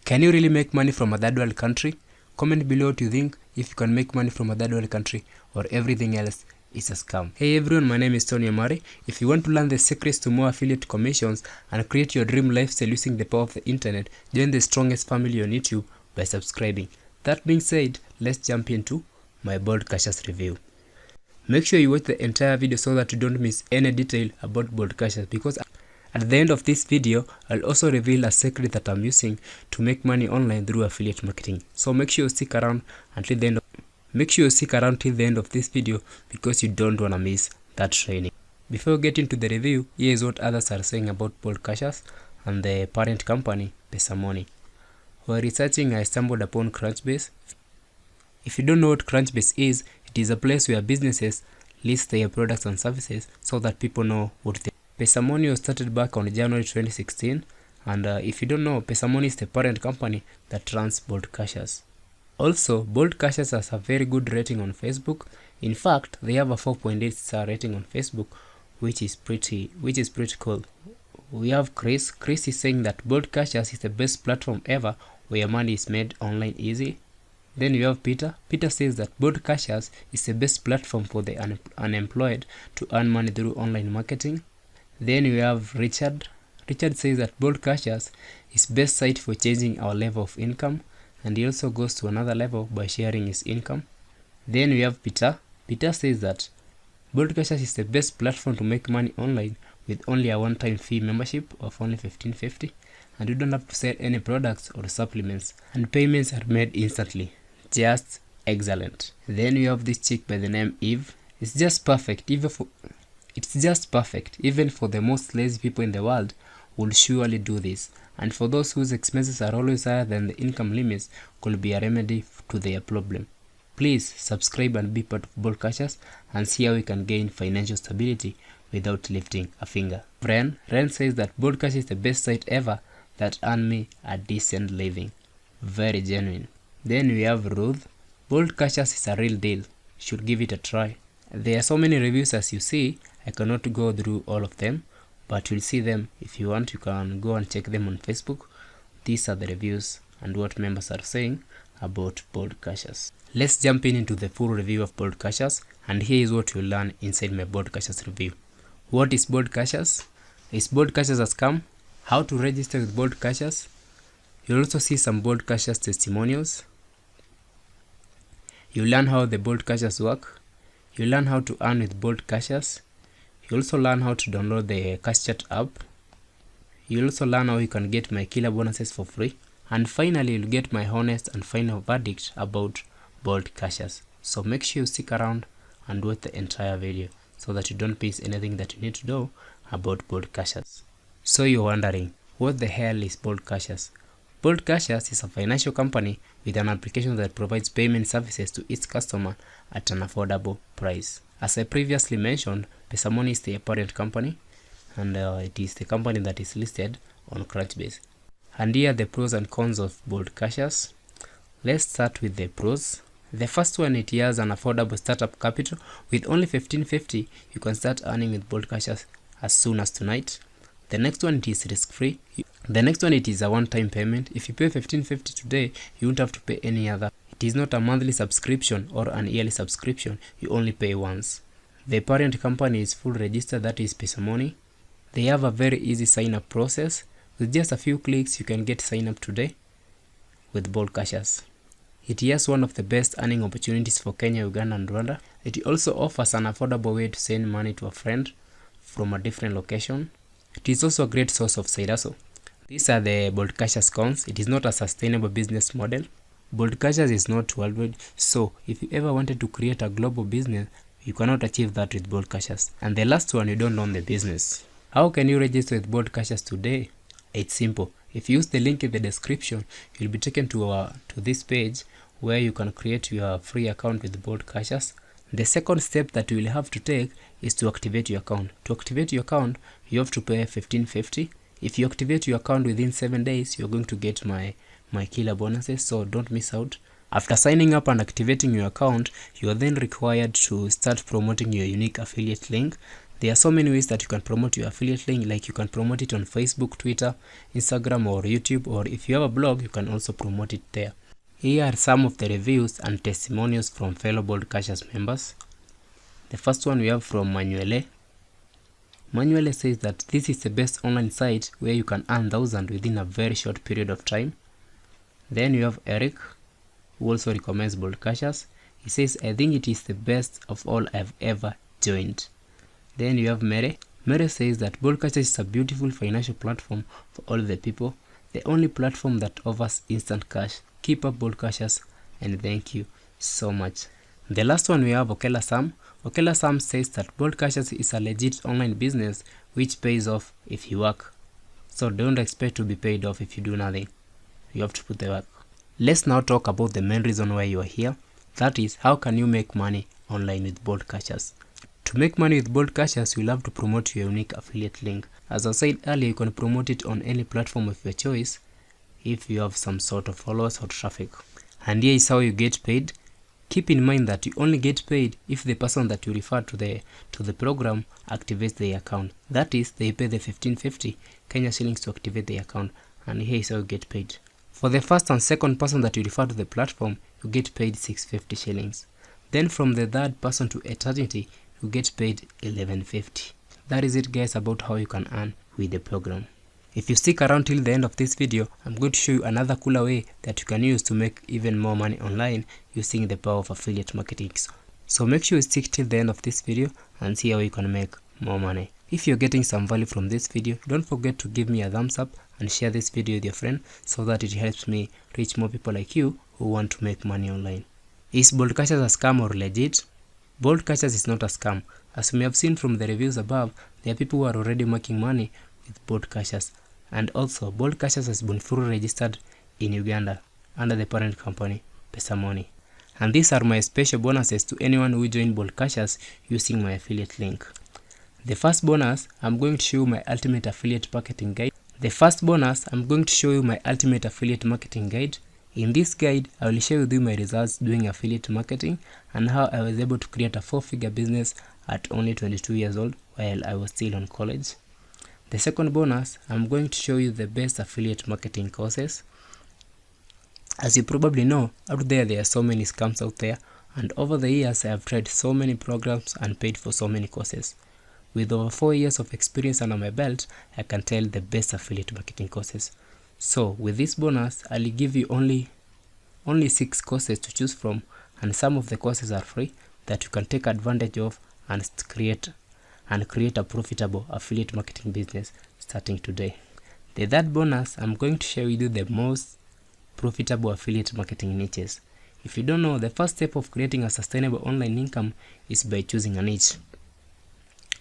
Can you really make money from a third world country? Comment below what you think, if you can make money from a third world country or everything else is a scam. Hey everyone, my name is Tony Amari. If you want to learn the secrets to more affiliate commissions and create your dream lifestyle using the power of the internet, join the strongest family on YouTube by subscribing. That being said, let's jump into my Bold Cashers review. Make sure you watch the entire video so that you don't miss any detail about Bold Cashers, because at the end of this video, I'll also reveal a secret that I'm using to make money online through affiliate marketing. So make sure you stick around until the end till the end of this video, because you don't want to miss that training. Before we get into the review, here is what others are saying about Bold Cashers and the parent company, Pesamoney. While researching, I stumbled upon Crunchbase. If you don't know what Crunchbase is, it is a place where businesses list their products and services so that people know what they Pesamoney was started back on January 2016, and if you don't know, Pesamoney is the parent company that runs Bold Cashers. Also, Bold Cashers has a very good rating on Facebook. In fact, they have a 4.8 star rating on Facebook, which is pretty cool. We have Chris. Chris is saying that Bold Cashers is the best platform ever where money is made online easy. Then we have Peter. Peter says that Bold Cashers is the best platform for the unemployed to earn money through online marketing. Then we have Richard. Richard says that Bold Cashers is best site for changing our level of income, and he also goes to another level by sharing his income. Then we have Peter. Peter says that Bold Cashers is the best platform to make money online with only a one-time fee membership of only $15.50, and you don't have to sell any products or supplements, and payments are made instantly. Just excellent. Then we have this chick by the name Eve. It's just perfect. Even for the most lazy people in the world will surely do this, and for those whose expenses are always higher than the income limits, could be a remedy to their problem. Please subscribe and be part of Bold Cashers and see how we can gain financial stability without lifting a finger. Ren says that Bold Cashers is the best site ever that earned me a decent living. Very genuine. Then we have Ruth. Bold Cashers is a real deal. Should give it a try. There are so many reviews as you see. I cannot go through all of them, but you'll see them. If you want, you can go and check them on Facebook. These are the reviews and what members are saying about Bold Cashers. Let's jump into the full review of Bold Cashers, and here is what you'll learn inside my Bold Cashers review. What is Bold Cashers? Is Bold Cashers a scam? How to register with Bold Cashers? You'll also see some Bold Cashers testimonials. You'll learn how the Bold Cashers work. You'll learn how to earn with Bold Cashers. You also learn how to download the CashChat app. You also learn how you can get my killer bonuses for free. And finally, you'll get my honest and final verdict about Bold Cashers. So make sure you stick around and watch the entire video so that you don't miss anything that you need to know about Bold Cashers. So you're wondering, what the hell is Bold Cashers? Bold Cashers is a financial company with an application that provides payment services to its customer at an affordable price. As I previously mentioned, Pesamoney is the parent company, and it is the company that is listed on Crunchbase. And here are the pros and cons of Bold Cashers. Let's start with the pros. The first one, it has an affordable startup capital. With only $15.50, you can start earning with Bold Cashers as soon as tonight. The next one, it is risk-free. The next one, it is a one-time payment. If you pay $15.50 today, you won't have to pay any other. It is not a monthly subscription or an yearly subscription. You only pay once. The parent company is full registered, that is Pesamoney. They have a very easy sign-up process. With just a few clicks, you can get sign-up today with Bold Cashers. It has one of the best earning opportunities for Kenya, Uganda, and Rwanda. It also offers an affordable way to send money to a friend from a different location. It is also a great source of side hustle. These are the Bold Cashers cons. It is not a sustainable business model. Bold Cashers is not worldwide, so if you ever wanted to create a global business, you cannot achieve that with Bold Cashers. And the last one, you don't own the business. How can you register with Bold Cashers today? It's simple. If you use the link in the description, you'll be taken to this page where you can create your free account with Bold Cashers. The second step that you will have to take is to activate your account. To activate your account, you have to pay $15.50. If you activate your account within 7 days, you're going to get my killer bonuses, so don't miss out. After signing up and activating your account, you are then required to start promoting your unique affiliate link. There are so many ways that you can promote your affiliate link, like you can promote it on Facebook, Twitter, Instagram, or YouTube, or if you have a blog, you can also promote it there. Here are some of the reviews and testimonials from fellow Bold Cashers members. The first one we have from Manuele. Manuele says that this is the best online site where you can earn thousands within a very short period of time. Then you have Eric, who also recommends Bold Cashers. He says, I think it is the best of all I've ever joined. Then you have Mere. Mere says that Bold Cashers is a beautiful financial platform for all the people. The only platform that offers instant cash. Keep up, Bold Cashers, and thank you so much. The last one we have Okela Sam. Okela Sam says that Bold Cashers is a legit online business which pays off if you work. So don't expect to be paid off if you do nothing. You have to put the work. Let's now talk about the main reason why you are here. That is, how can you make money online with Bold Cashers? To make money with Bold Cashers, you'll have to promote your unique affiliate link. As I said earlier, you can promote it on any platform of your choice if you have some sort of followers or traffic. And here is how you get paid. Keep in mind that you only get paid if the person that you refer to the program activates the account. That is, they pay the 1550 Kenya shillings to activate the account, and here is how you get paid. For the first and second person that you refer to the platform, you get paid 650 shillings. Then from the third person to eternity, you get paid 1150. That is it, guys, about how you can earn with the program. If you stick around till the end of this video, I'm going to show you another cooler way that you can use to make even more money online using the power of affiliate marketing. So make sure you stick till the end of this video and see how you can make more money. If you're getting some value from this video, don't forget to give me a thumbs up and share this video with your friend so that it helps me reach more people like you who want to make money online. Is Bold Cashers a scam or legit? Bold Cashers is not a scam. As we have seen from the reviews above, there are people who are already making money with Bold Cashers. And also, Bold Cashers has been fully registered in Uganda under the parent company, Pesamoney. And these are my special bonuses to anyone who join Bold Cashers using my affiliate link. The first bonus, I'm going to show you my ultimate affiliate marketing guide. In this guide, I will share with you my results doing affiliate marketing and how I was able to create a 4-figure business at only 22 years old while I was still on college. The second bonus, I'm going to show you the best affiliate marketing courses. As you probably know, out there are so many scams out there, and over the years I have tried so many programs and paid for so many courses. With over 4 years of experience under my belt, I can tell the best affiliate marketing courses. So with this bonus, I'll give you only 6 courses to choose from, and some of the courses are free that you can take advantage of and create a profitable affiliate marketing business starting today. The third bonus, I'm going to share with you the most profitable affiliate marketing niches. If you don't know, the first step of creating a sustainable online income is by choosing a niche.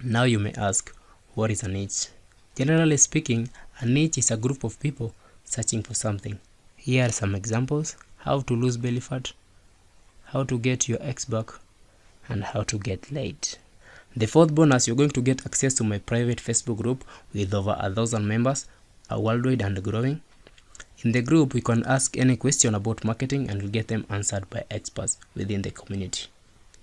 Now you may ask, what is a niche? Generally speaking, a niche is a group of people searching for something. Here are some examples: how to lose belly fat, how to get your ex back, and how to get laid. The fourth bonus, you're going to get access to my private Facebook group with over 1,000 members, worldwide and growing. In the group, you can ask any question about marketing and you'll get them answered by experts within the community.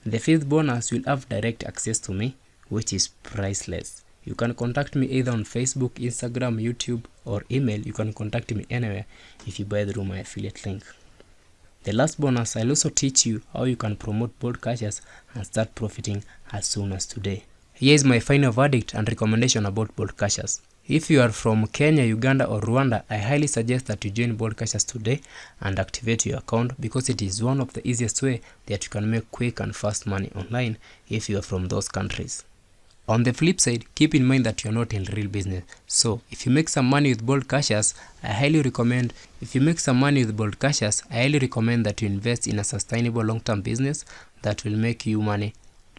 The fifth bonus, you'll have direct access to me, which is priceless. You can contact me either on Facebook, Instagram, YouTube, or email. You can contact me anywhere if you buy through my affiliate link. The last bonus, I'll also teach you how you can promote Bold Cashers and start profiting as soon as today. Here is my final verdict and recommendation about Bold Cashers. If you are from Kenya, Uganda, or Rwanda, I highly suggest that you join Bold Cashers today and activate your account, because it is one of the easiest way that you can make quick and fast money online if you are from those countries. On the flip side, keep in mind that you are not in real business. So if you make some money with Bold Cashers, I highly recommend that you invest in a sustainable long-term business that will make you money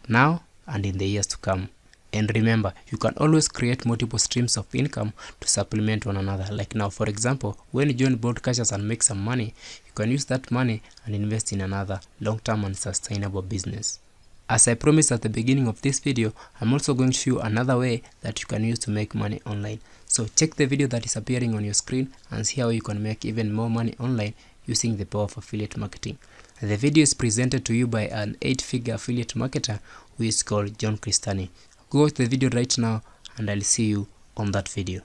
now and in the years to come. And remember, you can always create multiple streams of income to supplement one another. Like now, for example, when you join Bold Cashers and make some money, you can use that money and invest in another long-term and sustainable business. As I promised at the beginning of this video, I'm also going to show you another way that you can use to make money online. So check the video that is appearing on your screen and see how you can make even more money online using the power of affiliate marketing. The video is presented to you by an 8-figure affiliate marketer who is called John Cristani. Go watch the video right now and I'll see you on that video.